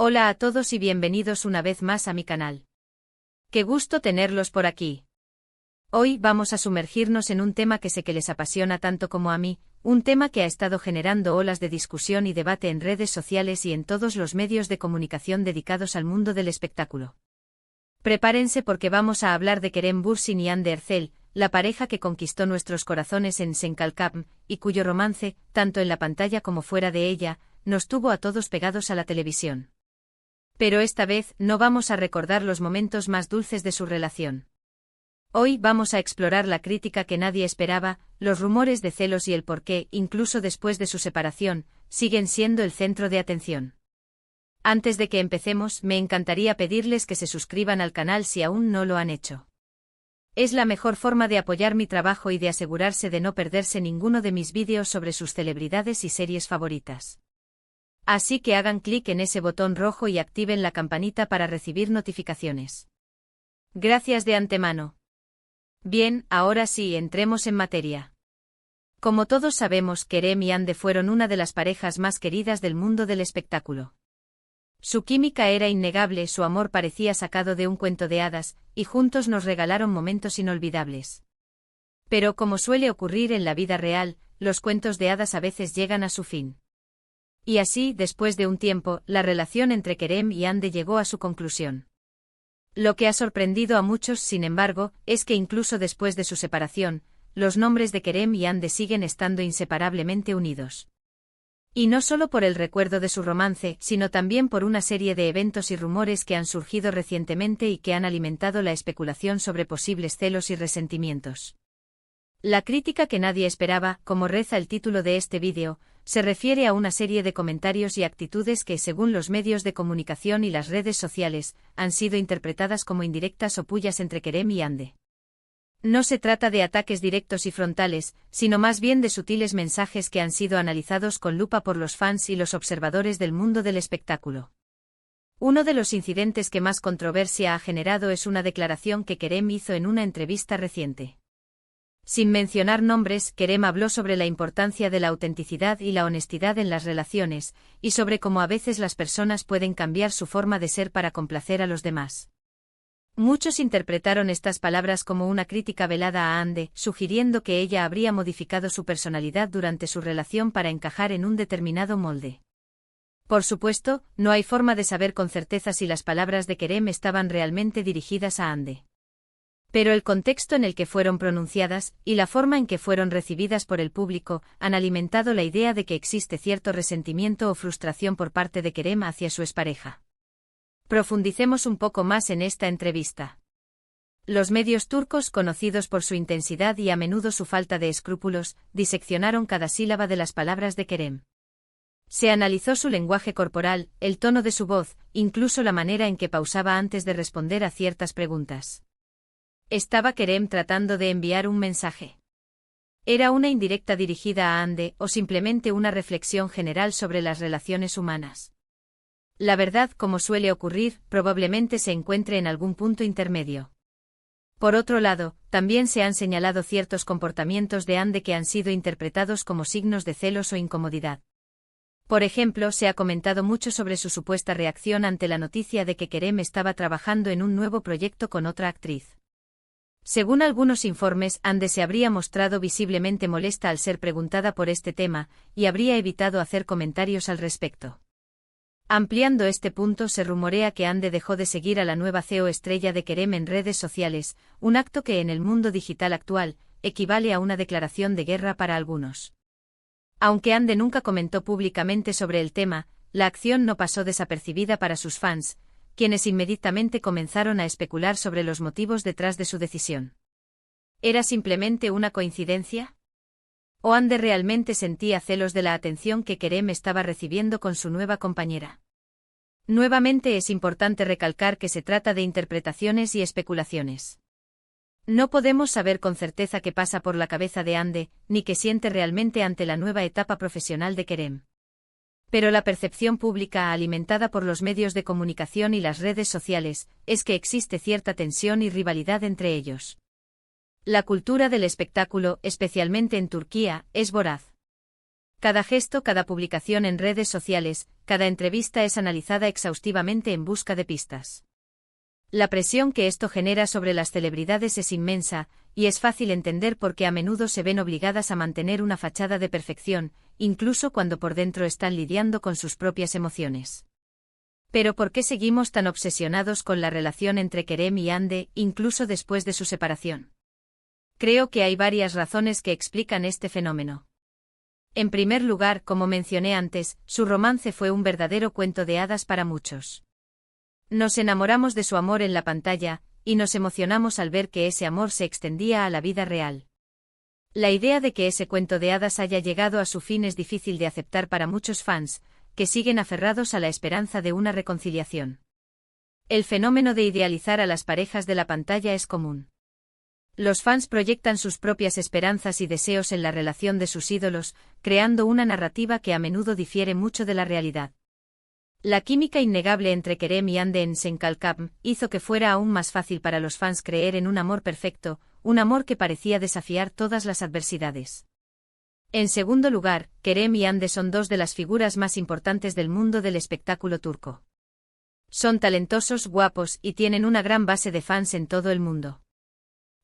Hola a todos y bienvenidos una vez más a mi canal. Qué gusto tenerlos por aquí. Hoy vamos a sumergirnos en un tema que sé que les apasiona tanto como a mí, un tema que ha estado generando olas de discusión y debate en redes sociales y en todos los medios de comunicación dedicados al mundo del espectáculo. Prepárense porque vamos a hablar de Kerem Bürsin y Hande Erçel, la pareja que conquistó nuestros corazones en Senkalkam, y cuyo romance, tanto en la pantalla como fuera de ella, nos tuvo a todos pegados a la televisión. Pero esta vez no vamos a recordar los momentos más dulces de su relación. Hoy vamos a explorar la crítica que nadie esperaba, los rumores de celos y el por qué, incluso después de su separación, siguen siendo el centro de atención. Antes de que empecemos, me encantaría pedirles que se suscriban al canal si aún no lo han hecho. Es la mejor forma de apoyar mi trabajo y de asegurarse de no perderse ninguno de mis vídeos sobre sus celebridades y series favoritas. Así que hagan clic en ese botón rojo y activen la campanita para recibir notificaciones. Gracias de antemano. Bien, ahora sí, entremos en materia. Como todos sabemos, Kerem y Hande fueron una de las parejas más queridas del mundo del espectáculo. Su química era innegable, su amor parecía sacado de un cuento de hadas, y juntos nos regalaron momentos inolvidables. Pero como suele ocurrir en la vida real, los cuentos de hadas a veces llegan a su fin. Y así, después de un tiempo, la relación entre Kerem y Hande llegó a su conclusión. Lo que ha sorprendido a muchos, sin embargo, es que incluso después de su separación, los nombres de Kerem y Hande siguen estando inseparablemente unidos. Y no solo por el recuerdo de su romance, sino también por una serie de eventos y rumores que han surgido recientemente y que han alimentado la especulación sobre posibles celos y resentimientos. La crítica que nadie esperaba, como reza el título de este vídeo, se refiere a una serie de comentarios y actitudes que, según los medios de comunicación y las redes sociales, han sido interpretadas como indirectas o pullas entre Kerem y Hande. No se trata de ataques directos y frontales, sino más bien de sutiles mensajes que han sido analizados con lupa por los fans y los observadores del mundo del espectáculo. Uno de los incidentes que más controversia ha generado es una declaración que Kerem hizo en una entrevista reciente. Sin mencionar nombres, Kerem habló sobre la importancia de la autenticidad y la honestidad en las relaciones, y sobre cómo a veces las personas pueden cambiar su forma de ser para complacer a los demás. Muchos interpretaron estas palabras como una crítica velada a Hande, sugiriendo que ella habría modificado su personalidad durante su relación para encajar en un determinado molde. Por supuesto, no hay forma de saber con certeza si las palabras de Kerem estaban realmente dirigidas a Hande. Pero el contexto en el que fueron pronunciadas, y la forma en que fueron recibidas por el público, han alimentado la idea de que existe cierto resentimiento o frustración por parte de Kerem hacia su expareja. Profundicemos un poco más en esta entrevista. Los medios turcos, conocidos por su intensidad y a menudo su falta de escrúpulos, diseccionaron cada sílaba de las palabras de Kerem. Se analizó su lenguaje corporal, el tono de su voz, incluso la manera en que pausaba antes de responder a ciertas preguntas. ¿Estaba Kerem tratando de enviar un mensaje? ¿Era una indirecta dirigida a Hande o simplemente una reflexión general sobre las relaciones humanas? La verdad, como suele ocurrir, probablemente se encuentre en algún punto intermedio. Por otro lado, también se han señalado ciertos comportamientos de Hande que han sido interpretados como signos de celos o incomodidad. Por ejemplo, se ha comentado mucho sobre su supuesta reacción ante la noticia de que Kerem estaba trabajando en un nuevo proyecto con otra actriz. Según algunos informes, Hande se habría mostrado visiblemente molesta al ser preguntada por este tema, y habría evitado hacer comentarios al respecto. Ampliando este punto, se rumorea que Hande dejó de seguir a la nueva CEO estrella de Kerem en redes sociales, un acto que en el mundo digital actual, equivale a una declaración de guerra para algunos. Aunque Hande nunca comentó públicamente sobre el tema, la acción no pasó desapercibida para sus fans, quienes inmediatamente comenzaron a especular sobre los motivos detrás de su decisión. ¿Era simplemente una coincidencia? ¿O Hande realmente sentía celos de la atención que Kerem estaba recibiendo con su nueva compañera? Nuevamente es importante recalcar que se trata de interpretaciones y especulaciones. No podemos saber con certeza qué pasa por la cabeza de Hande, ni qué siente realmente ante la nueva etapa profesional de Kerem. Pero la percepción pública alimentada por los medios de comunicación y las redes sociales, es que existe cierta tensión y rivalidad entre ellos. La cultura del espectáculo, especialmente en Turquía, es voraz. Cada gesto, cada publicación en redes sociales, cada entrevista es analizada exhaustivamente en busca de pistas. La presión que esto genera sobre las celebridades es inmensa, y es fácil entender por qué a menudo se ven obligadas a mantener una fachada de perfección, incluso cuando por dentro están lidiando con sus propias emociones. Pero ¿por qué seguimos tan obsesionados con la relación entre Kerem y Hande, incluso después de su separación? Creo que hay varias razones que explican este fenómeno. En primer lugar, como mencioné antes, su romance fue un verdadero cuento de hadas para muchos. Nos enamoramos de su amor en la pantalla, y nos emocionamos al ver que ese amor se extendía a la vida real. La idea de que ese cuento de hadas haya llegado a su fin es difícil de aceptar para muchos fans, que siguen aferrados a la esperanza de una reconciliación. El fenómeno de idealizar a las parejas de la pantalla es común. Los fans proyectan sus propias esperanzas y deseos en la relación de sus ídolos, creando una narrativa que a menudo difiere mucho de la realidad. La química innegable entre Kerem y Hande en Sen Kalkam hizo que fuera aún más fácil para los fans creer en un amor perfecto, un amor que parecía desafiar todas las adversidades. En segundo lugar, Kerem y Hande son dos de las figuras más importantes del mundo del espectáculo turco. Son talentosos, guapos y tienen una gran base de fans en todo el mundo.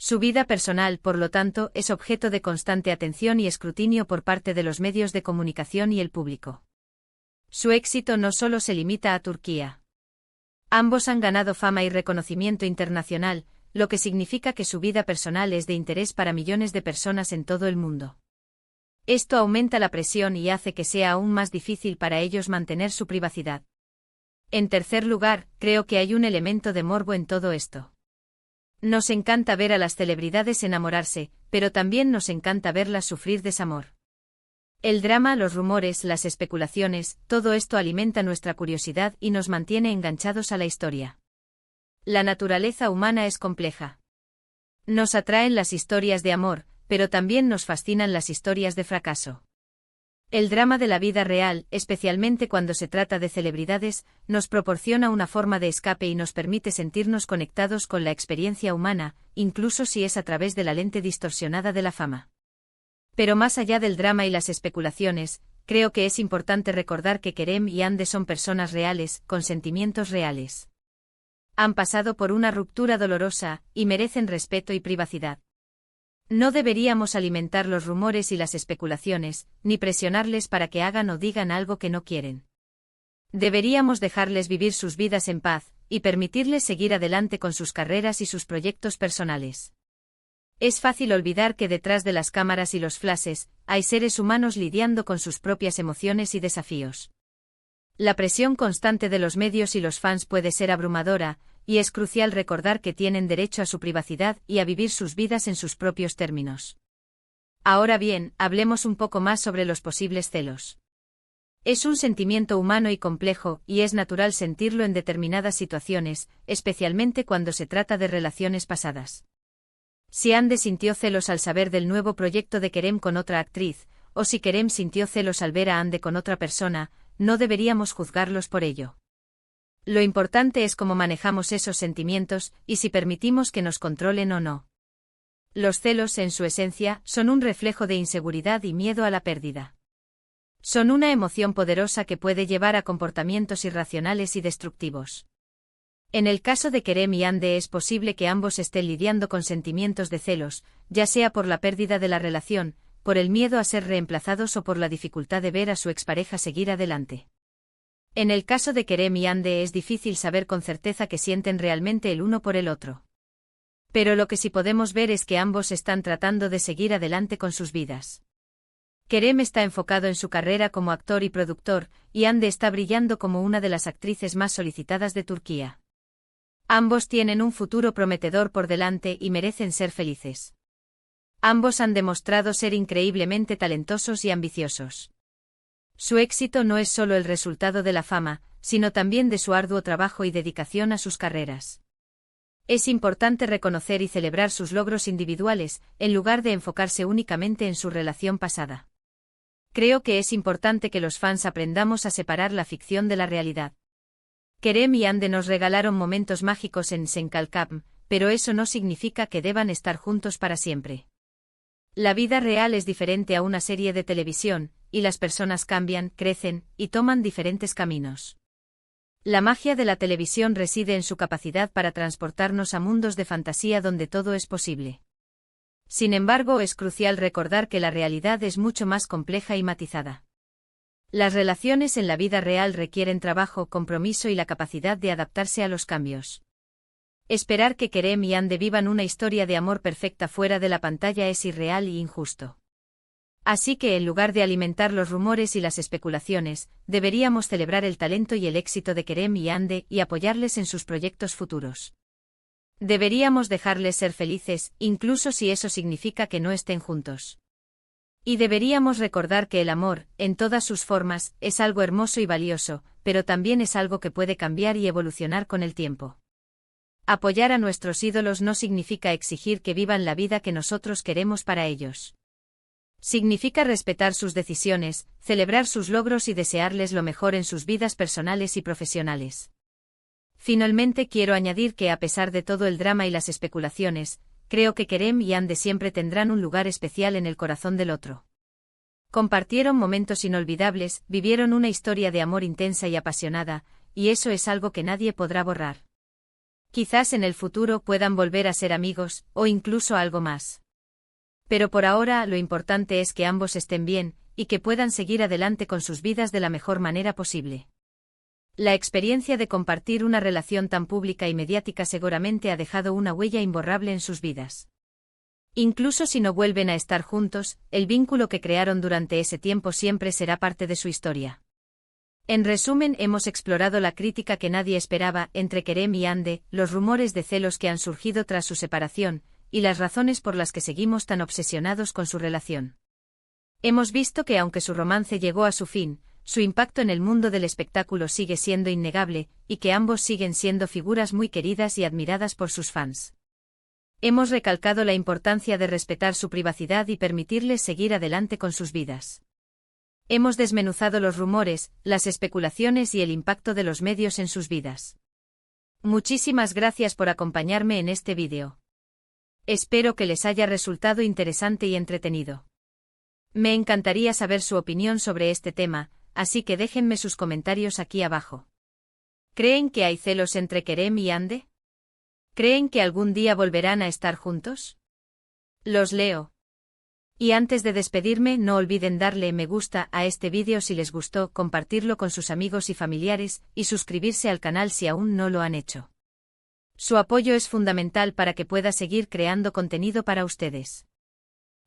Su vida personal, por lo tanto, es objeto de constante atención y escrutinio por parte de los medios de comunicación y el público. Su éxito no solo se limita a Turquía. Ambos han ganado fama y reconocimiento internacional, lo que significa que su vida personal es de interés para millones de personas en todo el mundo. Esto aumenta la presión y hace que sea aún más difícil para ellos mantener su privacidad. En tercer lugar, creo que hay un elemento de morbo en todo esto. Nos encanta ver a las celebridades enamorarse, pero también nos encanta verlas sufrir desamor. El drama, los rumores, las especulaciones, todo esto alimenta nuestra curiosidad y nos mantiene enganchados a la historia. La naturaleza humana es compleja. Nos atraen las historias de amor, pero también nos fascinan las historias de fracaso. El drama de la vida real, especialmente cuando se trata de celebridades, nos proporciona una forma de escape y nos permite sentirnos conectados con la experiencia humana, incluso si es a través de la lente distorsionada de la fama. Pero más allá del drama y las especulaciones, creo que es importante recordar que Kerem y Hande son personas reales, con sentimientos reales. Han pasado por una ruptura dolorosa, y merecen respeto y privacidad. No deberíamos alimentar los rumores y las especulaciones, ni presionarles para que hagan o digan algo que no quieren. Deberíamos dejarles vivir sus vidas en paz, y permitirles seguir adelante con sus carreras y sus proyectos personales. Es fácil olvidar que detrás de las cámaras y los flashes, hay seres humanos lidiando con sus propias emociones y desafíos. La presión constante de los medios y los fans puede ser abrumadora, y es crucial recordar que tienen derecho a su privacidad y a vivir sus vidas en sus propios términos. Ahora bien, hablemos un poco más sobre los posibles celos. Es un sentimiento humano y complejo, y es natural sentirlo en determinadas situaciones, especialmente cuando se trata de relaciones pasadas. Si Hande sintió celos al saber del nuevo proyecto de Kerem con otra actriz, o si Kerem sintió celos al ver a Hande con otra persona, no deberíamos juzgarlos por ello. Lo importante es cómo manejamos esos sentimientos, y si permitimos que nos controlen o no. Los celos, en su esencia, son un reflejo de inseguridad y miedo a la pérdida. Son una emoción poderosa que puede llevar a comportamientos irracionales y destructivos. En el caso de Kerem y Hande es posible que ambos estén lidiando con sentimientos de celos, ya sea por la pérdida de la relación, por el miedo a ser reemplazados o por la dificultad de ver a su expareja seguir adelante. En el caso de Kerem y Hande es difícil saber con certeza que sienten realmente el uno por el otro. Pero lo que sí podemos ver es que ambos están tratando de seguir adelante con sus vidas. Kerem está enfocado en su carrera como actor y productor, y Hande está brillando como una de las actrices más solicitadas de Turquía. Ambos tienen un futuro prometedor por delante y merecen ser felices. Ambos han demostrado ser increíblemente talentosos y ambiciosos. Su éxito no es solo el resultado de la fama, sino también de su arduo trabajo y dedicación a sus carreras. Es importante reconocer y celebrar sus logros individuales, en lugar de enfocarse únicamente en su relación pasada. Creo que es importante que los fans aprendamos a separar la ficción de la realidad. Kerem y Hande nos regalaron momentos mágicos en Sen Kalkam, pero eso no significa que deban estar juntos para siempre. La vida real es diferente a una serie de televisión, y las personas cambian, crecen, y toman diferentes caminos. La magia de la televisión reside en su capacidad para transportarnos a mundos de fantasía donde todo es posible. Sin embargo, es crucial recordar que la realidad es mucho más compleja y matizada. Las relaciones en la vida real requieren trabajo, compromiso y la capacidad de adaptarse a los cambios. Esperar que Kerem y Ande vivan una historia de amor perfecta fuera de la pantalla es irreal y injusto. Así que en lugar de alimentar los rumores y las especulaciones, deberíamos celebrar el talento y el éxito de Kerem y Ande y apoyarles en sus proyectos futuros. Deberíamos dejarles ser felices, incluso si eso significa que no estén juntos. Y deberíamos recordar que el amor, en todas sus formas, es algo hermoso y valioso, pero también es algo que puede cambiar y evolucionar con el tiempo. Apoyar a nuestros ídolos no significa exigir que vivan la vida que nosotros queremos para ellos. Significa respetar sus decisiones, celebrar sus logros y desearles lo mejor en sus vidas personales y profesionales. Finalmente quiero añadir que a pesar de todo el drama y las especulaciones, creo que Kerem y Ande siempre tendrán un lugar especial en el corazón del otro. Compartieron momentos inolvidables, vivieron una historia de amor intensa y apasionada, y eso es algo que nadie podrá borrar. Quizás en el futuro puedan volver a ser amigos, o incluso algo más. Pero por ahora lo importante es que ambos estén bien, y que puedan seguir adelante con sus vidas de la mejor manera posible. La experiencia de compartir una relación tan pública y mediática seguramente ha dejado una huella imborrable en sus vidas. Incluso si no vuelven a estar juntos, el vínculo que crearon durante ese tiempo siempre será parte de su historia. En resumen, hemos explorado la crítica que nadie esperaba entre Kerem y Ande, los rumores de celos que han surgido tras su separación, y las razones por las que seguimos tan obsesionados con su relación. Hemos visto que aunque su romance llegó a su fin, su impacto en el mundo del espectáculo sigue siendo innegable, y que ambos siguen siendo figuras muy queridas y admiradas por sus fans. Hemos recalcado la importancia de respetar su privacidad y permitirles seguir adelante con sus vidas. Hemos desmenuzado los rumores, las especulaciones y el impacto de los medios en sus vidas. Muchísimas gracias por acompañarme en este vídeo. Espero que les haya resultado interesante y entretenido. Me encantaría saber su opinión sobre este tema, así que déjenme sus comentarios aquí abajo. ¿Creen que hay celos entre Kerem y Ande? ¿Creen que algún día volverán a estar juntos? Los leo. Y antes de despedirme, no olviden darle me gusta a este vídeo si les gustó, compartirlo con sus amigos y familiares, y suscribirse al canal si aún no lo han hecho. Su apoyo es fundamental para que pueda seguir creando contenido para ustedes.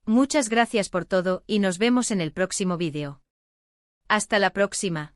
Muchas gracias por todo, y nos vemos en el próximo vídeo. Hasta la próxima.